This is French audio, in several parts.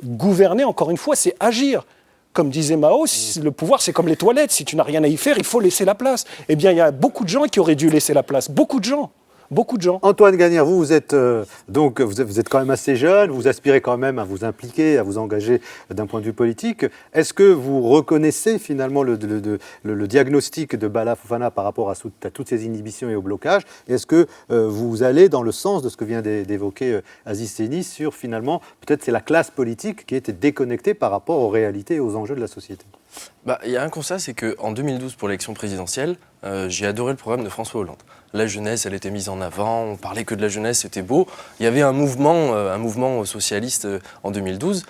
Gouverner, encore une fois, c'est agir. Comme disait Mao, le pouvoir, c'est comme les toilettes. Si tu n'as rien à y faire, il faut laisser la place. Eh bien, il y a beaucoup de gens qui auraient dû laisser la place. Beaucoup de gens. Beaucoup de gens. Antoine Gagnère, vous êtes donc vous êtes quand même assez jeune, vous aspirez quand même à vous impliquer, à vous engager d'un point de vue politique. Est-ce que vous reconnaissez finalement le diagnostic de Bala Fofana par rapport à toutes ces inhibitions et au blocage? Est-ce que vous allez dans le sens de ce que vient d'évoquer Aziz Seni sur finalement peut-être c'est la classe politique qui était déconnectée par rapport aux réalités et aux enjeux de la société? Il y a un constat, c'est qu'en 2012, pour l'élection présidentielle, j'ai adoré le programme de François Hollande. La jeunesse, elle était mise en avant, on parlait que de la jeunesse, c'était beau. Il y avait un mouvement socialiste en 2012.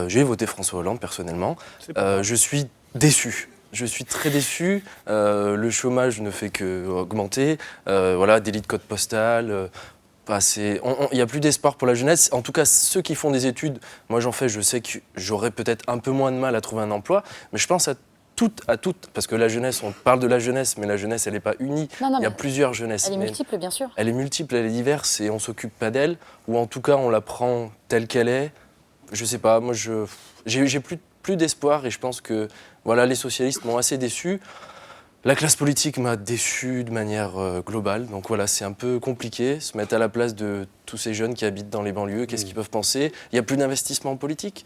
J'ai voté François Hollande, personnellement. Je suis déçu. Je suis très déçu. Le chômage ne fait qu'augmenter. Délit de code postal. Il n'y a plus d'espoir pour la jeunesse. En tout cas, ceux qui font des études, moi j'en fais, je sais que j'aurais peut-être un peu moins de mal à trouver un emploi, mais je pense à toutes, parce que la jeunesse, on parle de la jeunesse, mais la jeunesse, elle n'est pas unie. Il y a plusieurs jeunesses. Elle est multiple, bien sûr. Elle est multiple, elle est diverse, et on ne s'occupe pas d'elle, ou en tout cas, on la prend telle qu'elle est. Je ne sais pas, moi, j'ai plus d'espoir, et je pense que les socialistes m'ont assez déçu. La classe politique m'a déçu de manière globale, donc c'est un peu compliqué, se mettre à la place de tous ces jeunes qui habitent dans les banlieues, qu'est-ce qu'ils peuvent penser? Il n'y a plus d'investissement politique.